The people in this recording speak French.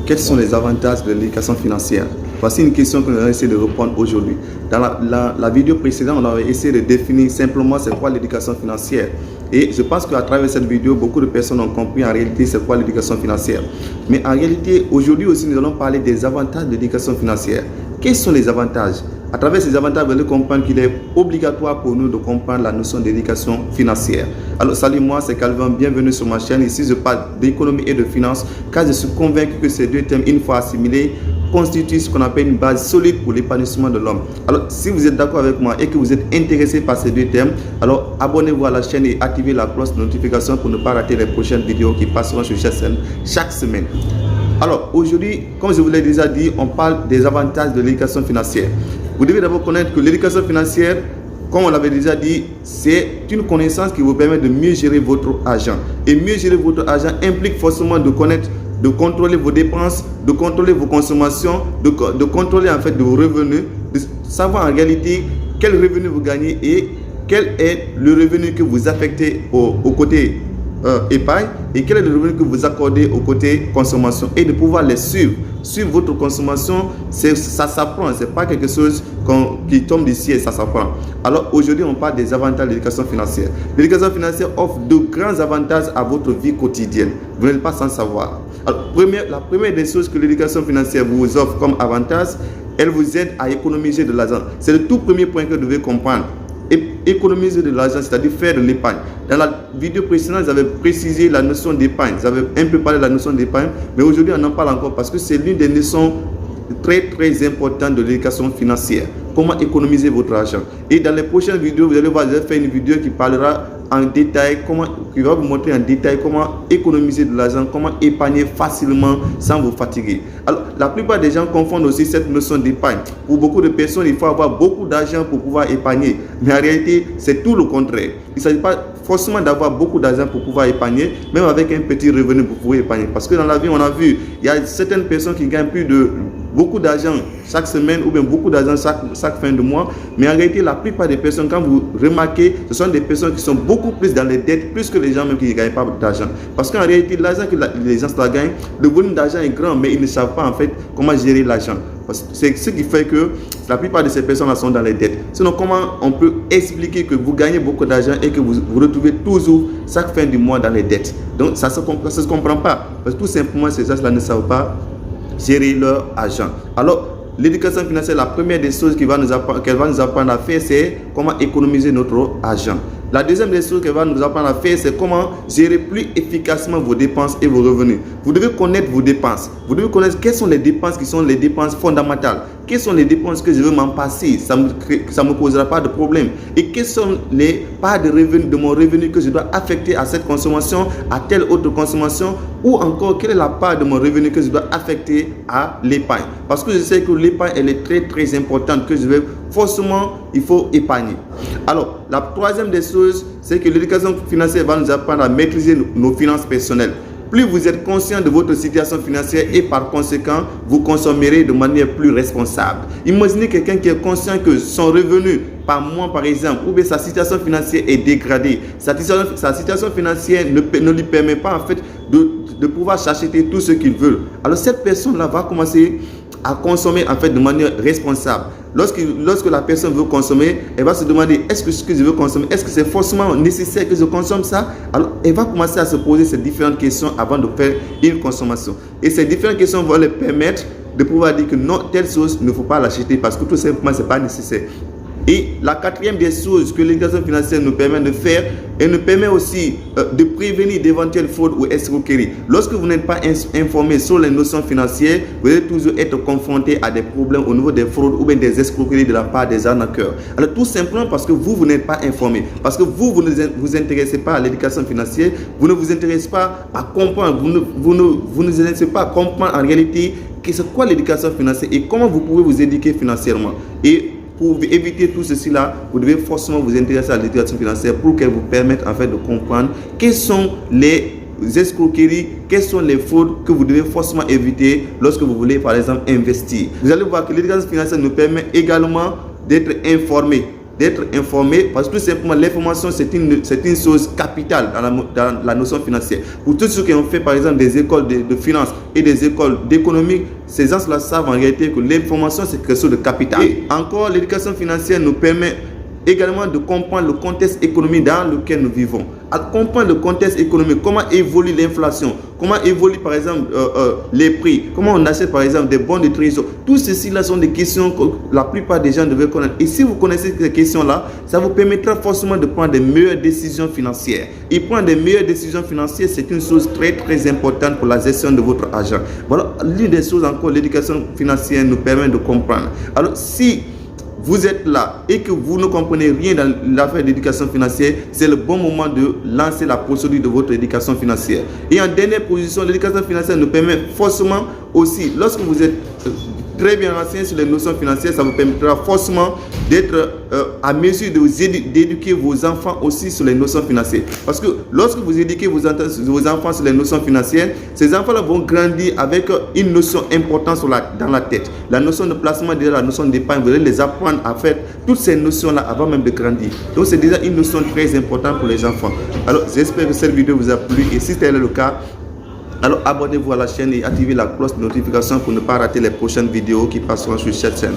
quels sont les avantages de l'éducation financière? Voici une question que nous allons essayer de répondre aujourd'hui. Dans la vidéo précédente, on avait essayé de définir simplement c'est quoi l'éducation financière. Et je pense qu'à travers cette vidéo, beaucoup de personnes ont compris en réalité c'est quoi l'éducation financière. Mais en réalité, aujourd'hui aussi, nous allons parler des avantages de l'éducation financière. Quels sont les avantages? À travers ces avantages, vous allez comprendre qu'il est obligatoire pour nous de comprendre la notion d'éducation financière. Alors, salut, moi, c'est Calvin. Bienvenue sur ma chaîne. Ici, je parle d'économie et de finance, car je suis convaincu que ces deux thèmes, une fois assimilés, constituent ce qu'on appelle une base solide pour l'épanouissement de l'homme. Alors, si vous êtes d'accord avec moi et que vous êtes intéressé par ces deux thèmes, alors abonnez-vous à la chaîne et activez la cloche de notification pour ne pas rater les prochaines vidéos qui passeront sur cette chaîne chaque semaine. Alors, aujourd'hui, comme je vous l'ai déjà dit, on parle des avantages de l'éducation financière. Vous devez d'abord connaître que l'éducation financière, comme on l'avait déjà dit, c'est une connaissance qui vous permet de mieux gérer votre argent. Et mieux gérer votre argent implique forcément de connaître, de contrôler vos dépenses, de contrôler vos consommations, de contrôler en fait vos revenus, de savoir en réalité quel revenu vous gagnez et quel est le revenu que vous affectez au côté épargne et quel est le revenu que vous accordez au côté consommation et de pouvoir les suivre. Suivre votre consommation, ça s'apprend, ce n'est pas quelque chose qui tombe d'ici et ça s'apprend. Alors aujourd'hui, on parle des avantages de l'éducation financière. L'éducation financière offre de grands avantages à votre vie quotidienne. Vous n'êtes pas sans savoir. Alors, la première des choses que l'éducation financière vous offre comme avantage, elle vous aide à économiser de l'argent. C'est le tout premier point que vous devez comprendre. Économiser de l'argent, c'est-à-dire faire de l'épargne. Dans la vidéo précédente, j'avais précisé la notion d'épargne. J'avais un peu parlé de la notion d'épargne, mais aujourd'hui, on en parle encore parce que c'est l'une des notions très importantes de l'éducation financière. Comment économiser votre argent. Et dans les prochaines vidéos, vous allez voir, je vais faire une vidéo qui parlera en détail, qui va vous montrer en détail comment économiser de l'argent, comment épargner facilement sans vous fatiguer. Alors, la plupart des gens confondent aussi cette notion d'épargne. Pour beaucoup de personnes, il faut avoir beaucoup d'argent pour pouvoir épargner. Mais en réalité, c'est tout le contraire. Il ne s'agit pas forcément d'avoir beaucoup d'argent pour pouvoir épargner, même avec un petit revenu pour pouvoir épargner. Parce que dans la vie, on a vu, il y a certaines personnes qui gagnent beaucoup d'argent chaque semaine ou bien beaucoup d'argent chaque fin de mois. Mais en réalité, la plupart des personnes, quand vous remarquez, ce sont des personnes qui sont beaucoup plus dans les dettes, plus que les gens même qui ne gagnent pas d'argent. Parce qu'en réalité, l'argent que les gens gagnent, le volume d'argent est grand, mais ils ne savent pas en fait comment gérer l'argent. C'est ce qui fait que la plupart de ces personnes sont dans les dettes. Sinon, comment on peut expliquer que vous gagnez beaucoup d'argent et que vous vous retrouvez toujours chaque fin du mois dans les dettes? Donc, ça ne se comprend pas. Parce que tout simplement, ces gens-là ne savent pas gérer leur argent. Alors, l'éducation financière, la première des choses qu'elle va nous apprendre à faire, c'est comment économiser notre argent. La deuxième des choses qu'elle va nous apprendre à faire, c'est comment gérer plus efficacement vos dépenses et vos revenus. Vous devez connaître vos dépenses. Vous devez connaître quelles sont les dépenses qui sont les dépenses fondamentales. Quelles sont les dépenses que je veux m'en passer, ça me causera pas de problème. Et quelles sont les parts de revenus de mon revenu que je dois affecter à cette consommation, à telle autre consommation, ou encore quelle est la part de mon revenu que je dois affecter à l'épargne. Parce que je sais que l'épargne, elle est très importante, que je vais forcément, il faut épargner. Alors, la troisième des choses, c'est que l'éducation financière va nous apprendre à maîtriser nos finances personnelles. Plus vous êtes conscient de votre situation financière et par conséquent, vous consommerez de manière plus responsable. Imaginez quelqu'un qui est conscient que son revenu par mois, par exemple, ou bien sa situation financière est dégradée. Sa situation financière ne lui permet pas en fait de pouvoir s'acheter tout ce qu'il veut. Alors cette personne-là va commencer à consommer en fait de manière responsable. Lorsque la personne veut consommer, elle va se demander est-ce que ce que je veux consommer, est-ce que c'est forcément nécessaire que je consomme ça? Alors elle va commencer à se poser ces différentes questions avant de faire une consommation. Et ces différentes questions vont lui permettre de pouvoir dire que non, telle chose, il ne faut pas l'acheter parce que tout simplement, ce n'est pas nécessaire. Et la quatrième des choses que l'éducation financière nous permet de faire, elle nous permet aussi de prévenir d'éventuelles fraudes ou escroqueries. Lorsque vous n'êtes pas informé sur les notions financières, vous allez toujours être confronté à des problèmes au niveau des fraudes ou bien des escroqueries de la part des arnaqueurs. Alors tout simplement parce que vous n'êtes pas informé, parce que vous ne vous intéressez pas à l'éducation financière, vous ne vous intéressez pas à comprendre, vous ne vous intéressez pas à comprendre en réalité c'est quoi l'éducation financière et comment vous pouvez vous éduquer financièrement. Et pour éviter tout ceci là, vous devez forcément vous intéresser à l'éducation financière pour qu'elle vous permette en fait de comprendre quelles sont les escroqueries, quelles sont les fraudes que vous devez forcément éviter lorsque vous voulez par exemple investir. Vous allez voir que l'éducation financière nous permet également d'être informés. d'être informé, parce que tout simplement l'information c'est une chose capitale dans la notion financière. Pour tous ceux qui ont fait par exemple des écoles de finance et des écoles d'économie, ces gens-là savent en réalité que l'information c'est quelque chose de capital. Et encore, l'éducation financière nous permet également de comprendre le contexte économique dans lequel nous vivons. À comprendre le contexte économique, comment évolue l'inflation, comment évolue par exemple les prix, comment on achète par exemple des bons de trésor. Tout ceci là sont des questions que la plupart des gens devraient connaître. Et si vous connaissez ces questions-là, ça vous permettra forcément de prendre des meilleures décisions financières. Et prendre des meilleures décisions financières, c'est une chose très importante pour la gestion de votre argent. Voilà l'une des choses encore, l'éducation financière nous permet de comprendre. Alors si vous êtes là et que vous ne comprenez rien dans l'affaire d'éducation financière, c'est le bon moment de lancer la procédure de votre éducation financière. Et en dernière position, l'éducation financière nous permet forcément aussi, lorsque vous êtes très bien renseigné sur les notions financières, ça vous permettra forcément d'être à mesure d'éduquer vos enfants aussi sur les notions financières. Parce que lorsque vous éduquez vos enfants sur les notions financières, ces enfants-là vont grandir avec une notion importante dans la tête. La notion de placement, déjà la notion d'épargne, vous allez les apprendre à faire toutes ces notions-là avant même de grandir. Donc c'est déjà une notion très importante pour les enfants. Alors j'espère que cette vidéo vous a plu et si tel est le cas, alors abonnez-vous à la chaîne et activez la cloche de notification pour ne pas rater les prochaines vidéos qui passeront sur cette chaîne.